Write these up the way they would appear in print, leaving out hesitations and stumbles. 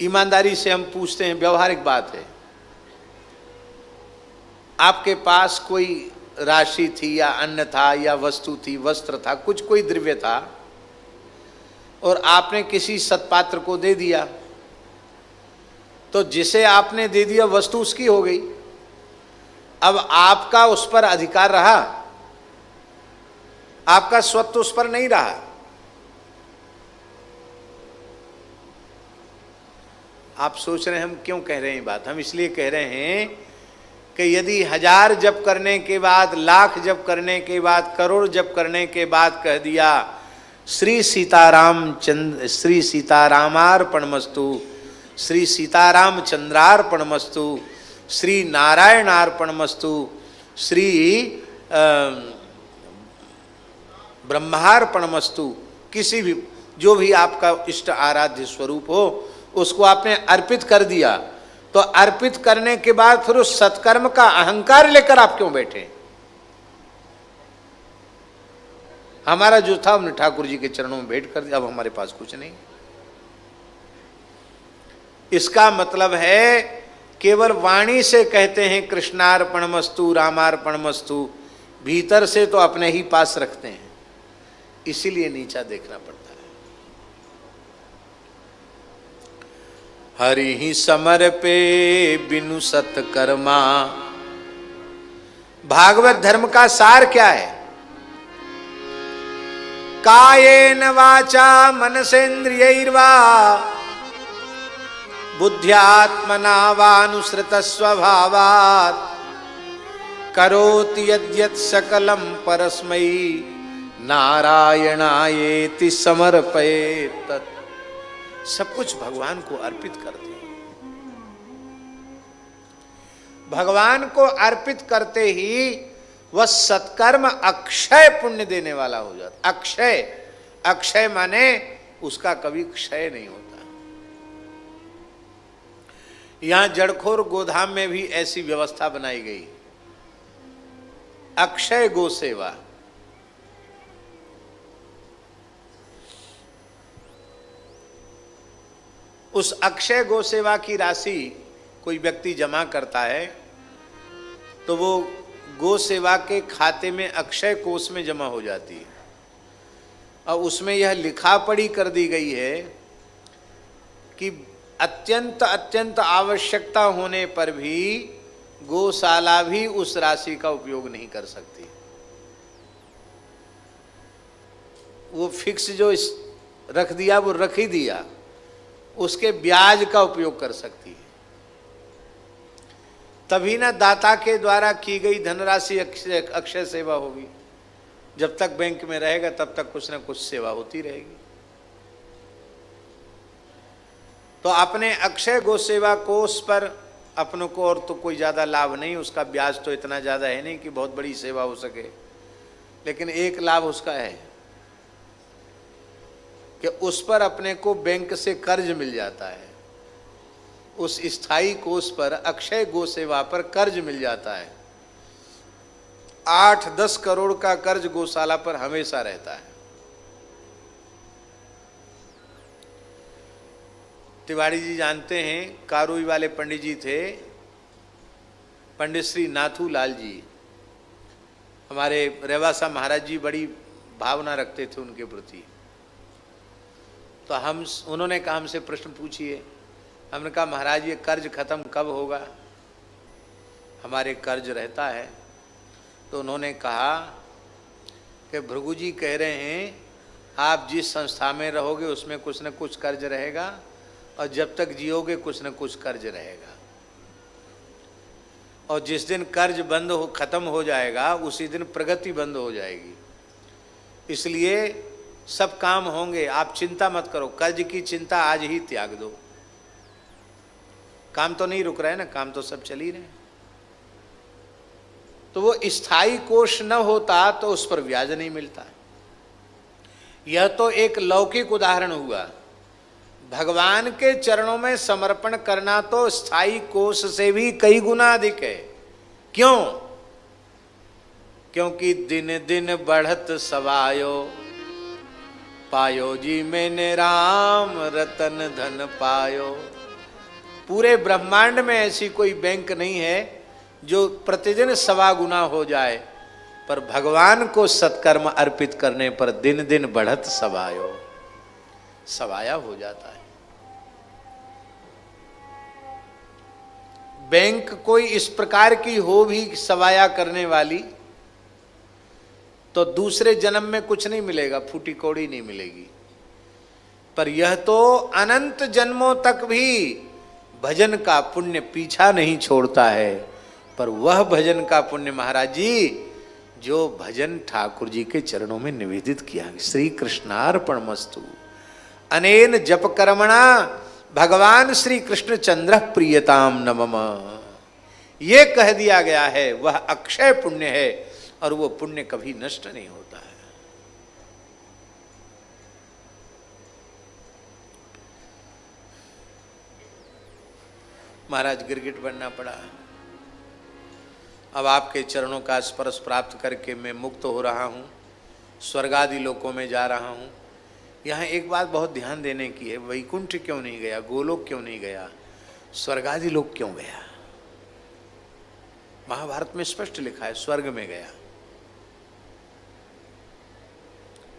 ईमानदारी से हम पूछते हैं, व्यवहारिक बात है, आपके पास कोई राशि थी या अन्न था या वस्तु थी, वस्त्र था, कुछ कोई द्रव्य था और आपने किसी सत्पात्र को दे दिया, तो जिसे आपने दे दिया वस्तु उसकी हो गई। अब आपका उस पर अधिकार रहा, आपका स्वत्व उस पर नहीं रहा। आप सोच रहे हैं हम क्यों कह रहे हैं ये बात? हम इसलिए कह रहे हैं कि यदि 1000 जप करने के बाद, लाख जप करने के बाद, करोड़ जप करने के बाद कह दिया श्री सीतारामार्पणमस्तु, श्री सीतारामचंद्रार्पणमस्तु, श्री नारायणार्पणमस्तु, श्री ब्रह्मार्पणमस्तु, किसी भी जो भी आपका इष्ट आराध्य स्वरूप हो उसको आपने अर्पित कर दिया, तो अर्पित करने के बाद फिर उस सत्कर्म का अहंकार लेकर आप क्यों बैठे? हमारा जो था हमने ठाकुर जी के चरणों में भेंट कर दिया, अब हमारे पास कुछ नहीं। इसका मतलब है केवल वाणी से कहते हैं कृष्णार्पणमस्तु, रामार्पणमस्तु, भीतर से तो अपने ही पास रखते हैं, इसीलिए नीचा देखना पड़ता है। हरि ही समर्पे बिनु सत्कर्मा। भागवत धर्म का सार क्या है? कायेन वाचा मनसेन्द्रियैर्वा बुद्ध्यात्मना वानुसृत स्वभावात् करोति यद्यत् सकलं परस्मै नारायणायेति समर्पयेत्। सब कुछ भगवान को अर्पित कर दे। भगवान को अर्पित करते ही वह सत्कर्म अक्षय पुण्य देने वाला हो जाता। अक्षय, अक्षय माने उसका कभी क्षय नहीं होता। यहां जड़खोर गोधाम में भी ऐसी व्यवस्था बनाई गई, अक्षय गो सेवा। उस अक्षय गो सेवा की राशि कोई व्यक्ति जमा करता है तो वो गो सेवा के खाते में अक्षय कोष में जमा हो जाती है, और उसमें यह लिखा पढ़ी कर दी गई है कि अत्यंत अत्यंत आवश्यकता होने पर भी गौशाला भी उस राशि का उपयोग नहीं कर सकती। वो फिक्स जो रख दिया वो रख ही दिया, उसके ब्याज का उपयोग कर सकती है। तभी ना दाता के द्वारा की गई धनराशि अक्षय सेवा होगी। जब तक बैंक में रहेगा तब तक कुछ ना कुछ सेवा होती रहेगी। तो अपने अक्षय गो सेवा कोष पर अपनों को और तो कोई ज़्यादा लाभ नहीं, उसका ब्याज तो इतना ज़्यादा है नहीं कि बहुत बड़ी सेवा हो सके, लेकिन एक लाभ उसका है कि उस पर अपने को बैंक से कर्ज मिल जाता है। उस स्थायी कोष पर, अक्षय गो सेवा पर कर्ज मिल जाता है। 8-10 करोड़ का कर्ज गौशाला पर हमेशा रहता है। तिवारी जी जानते हैं, कारुई वाले पंडित जी थे, पंडित श्री नाथू लाल जी, हमारे रेवासा महाराज जी बड़ी भावना रखते थे उनके प्रति। तो उन्होंने कहा हमसे प्रश्न पूछिए। हमने कहा महाराज ये कर्ज खत्म कब होगा? हमारे कर्ज रहता है। तो उन्होंने कहा कि भृगु जी कह रहे हैं आप जिस संस्था में रहोगे उसमें कुछ न कुछ कर्ज रहेगा, और जब तक जियोगे कुछ न कुछ कर्ज रहेगा, और जिस दिन कर्ज खत्म हो जाएगा उसी दिन प्रगति बंद हो जाएगी। इसलिए सब काम होंगे, आप चिंता मत करो, कर्ज की चिंता आज ही त्याग दो। काम तो नहीं रुक रहा है ना, काम तो सब चल ही रहे हैं। तो वो स्थायी कोष न होता तो उस पर ब्याज नहीं मिलता। यह तो एक लौकिक उदाहरण हुआ। भगवान के चरणों में समर्पण करना तो स्थायी कोष से भी कई गुना अधिक है। क्यों? क्योंकि दिन दिन बढ़त सवायो, पायो जी मैंने राम रतन धन पायो। पूरे ब्रह्मांड में ऐसी कोई बैंक नहीं है जो प्रतिदिन 1.25 गुना हो जाए, पर भगवान को सत्कर्म अर्पित करने पर दिन दिन बढ़त सवायो, सवाया हो जाता है। बैंक कोई इस प्रकार की हो भी सवाया करने वाली, तो दूसरे जन्म में कुछ नहीं मिलेगा, फूटी कौड़ी नहीं मिलेगी। पर यह तो अनंत जन्मों तक भी भजन का पुण्य पीछा नहीं छोड़ता है। पर वह भजन का पुण्य महाराज जी जो भजन ठाकुर जी के चरणों में निवेदित किया, श्री कृष्णार्पणमस्तु। अनेन जप कर्मणा भगवान श्री कृष्ण चंद्र प्रियताम नमम, ये कह दिया गया है, वह अक्षय पुण्य है और वो पुण्य कभी नष्ट नहीं होता है। महाराज गिरगिट बनना पड़ा, अब आपके चरणों का स्पर्श प्राप्त करके मैं मुक्त हो रहा हूँ, स्वर्गादि लोकों में जा रहा हूँ। यहाँ एक बात बहुत ध्यान देने की है, वैकुंठ क्यों नहीं गया, गोलोक क्यों नहीं गया, स्वर्गादि लोक क्यों गया? महाभारत में स्पष्ट लिखा है स्वर्ग में गया,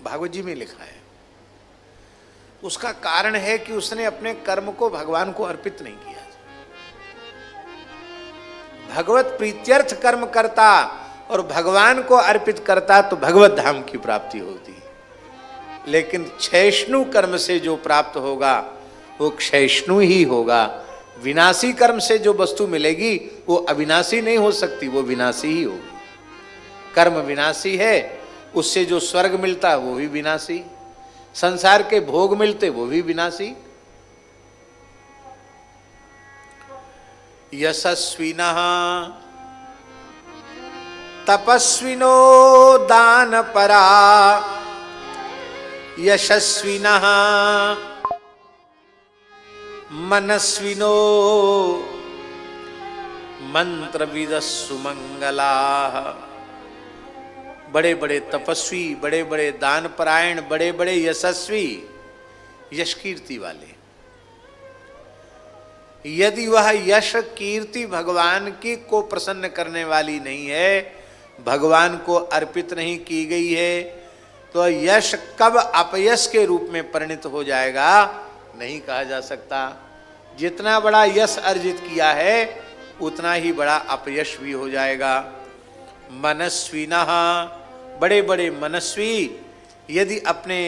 भागवत जी में लिखा है। उसका कारण है कि उसने अपने कर्म को भगवान को अर्पित नहीं किया। भगवत प्रीत्यर्थ कर्म करता और भगवान को अर्पित करता तो भगवत धाम की प्राप्ति होती, लेकिन क्षयष्णु कर्म से जो प्राप्त होगा वो क्षयष्णु ही होगा। विनाशी कर्म से जो वस्तु मिलेगी वो अविनाशी नहीं हो सकती, वो विनाशी ही होगी। कर्म विनाशी है, उससे जो स्वर्ग मिलता है वो भी विनाशी, संसार के भोग मिलते वो भी विनाशी। यशस्विनः तपस्विनो दानपरा, यशस्विनः मनस्विनो मंत्रविदः सुमंगलाः। बड़े बड़े तपस्वी, बड़े बड़े दानपरायण, बड़े बड़े यशस्वी, यश कीर्ति वाले, यदि वह यश कीर्ति भगवान की को प्रसन्न करने वाली नहीं है, भगवान को अर्पित नहीं की गई है, तो यश कब अपयश के रूप में परिणत हो जाएगा नहीं कहा जा सकता। जितना बड़ा यश अर्जित किया है उतना ही बड़ा अपयश भी हो जाएगा। मनस्विनः, बड़े बड़े मनस्वी यदि अपने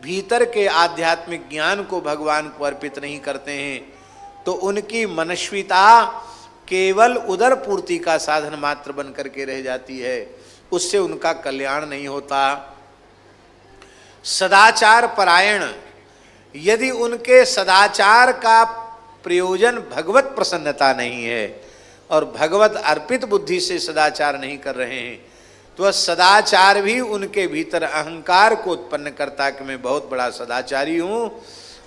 भीतर के आध्यात्मिक ज्ञान को भगवान को अर्पित नहीं करते हैं तो उनकी मनस्विता केवल उदर पूर्ति का साधन मात्र बन करके रह जाती है, उससे उनका कल्याण नहीं होता। सदाचार परायण, यदि उनके सदाचार का प्रयोजन भगवत प्रसन्नता नहीं है और भगवत अर्पित बुद्धि से सदाचार नहीं कर रहे हैं, तो सदाचार भी उनके भीतर अहंकार को उत्पन्न करता कि मैं बहुत बड़ा सदाचारी हूं,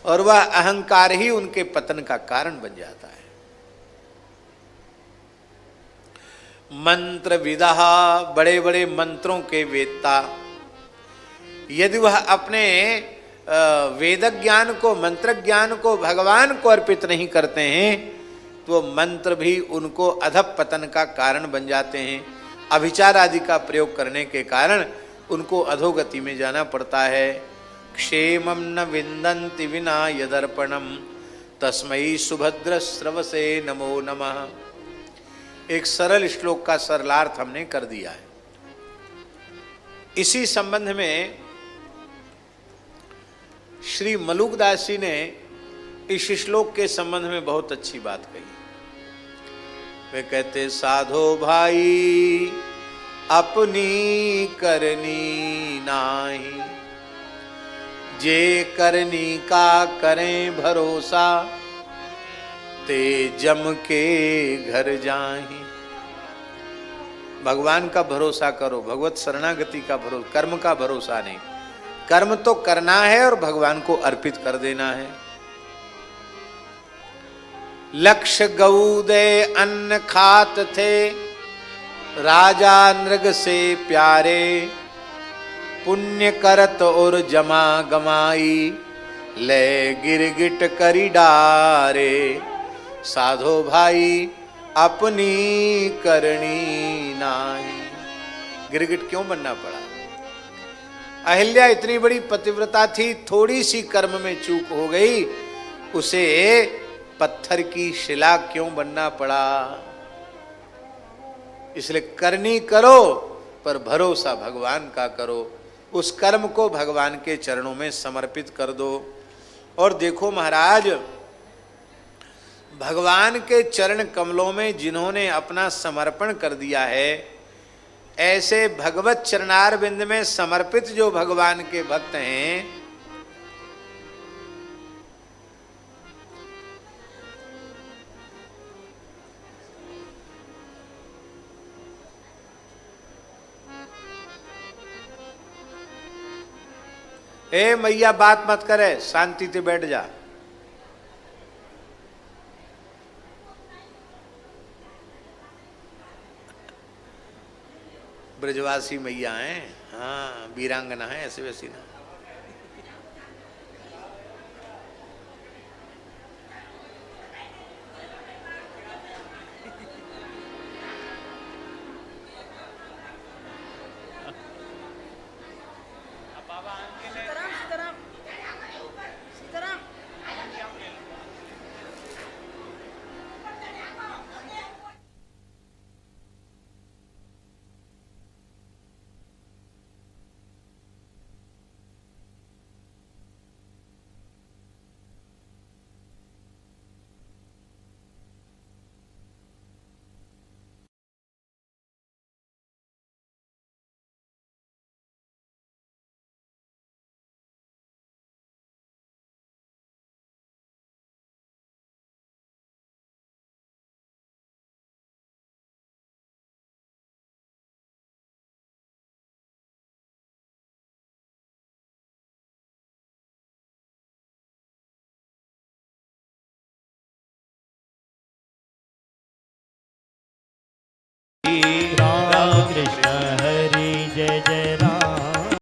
और वह अहंकार ही उनके पतन का कारण बन जाता है। मंत्र विदः, बड़े बड़े मंत्रों के वेत्ता, यदि वह अपने वेद ज्ञान को, मंत्र ज्ञान को भगवान को अर्पित नहीं करते हैं तो मंत्र भी उनको अधपतन का कारण बन जाते हैं। अभिचार आदि का प्रयोग करने के कारण उनको अधोगति में जाना पड़ता है। क्षेमं न विन्दन्ति विना यदर्पणम तस्मै सुभद्र स्रवसे नमो नमः। एक सरल श्लोक का सरलार्थ हमने कर दिया है। इसी संबंध में श्री मलुकदास जी ने इस श्लोक के संबंध में बहुत अच्छी बात कही। वे कहते, साधो भाई अपनी करनी नाही, जे करनी का करें भरोसा, ते जम के घर जाहि। भगवान का भरोसा करो, भगवत शरणागति का भरोसा, कर्म का भरोसा नहीं। कर्म तो करना है और भगवान को अर्पित कर देना है। लक्ष्य गऊ दे अन्न खात थे, राजा नृग से प्यारे, पुण्य करत और जमा गमाई, ले गिरगिट करी डारे। साधो भाई अपनी करनी नाई। गिरगिट क्यों बनना पड़ा? अहिल्या इतनी बड़ी पतिव्रता थी, थोड़ी सी कर्म में चूक हो गई, उसे पत्थर की शिला क्यों बनना पड़ा? इसलिए करनी करो पर भरोसा भगवान का करो, उस कर्म को भगवान के चरणों में समर्पित कर दो। और देखो महाराज, भगवान के चरण कमलों में जिन्होंने अपना समर्पण कर दिया है, ऐसे भगवत चरणार बिंद में समर्पित जो भगवान के भक्त हैं, ए मैया बात मत करे, शांति से बैठ जा। ब्रजवासी मैया हैं, हाँ वीरांगना है, ऐसे वैसी ना। राम कृष्ण हरि जय जय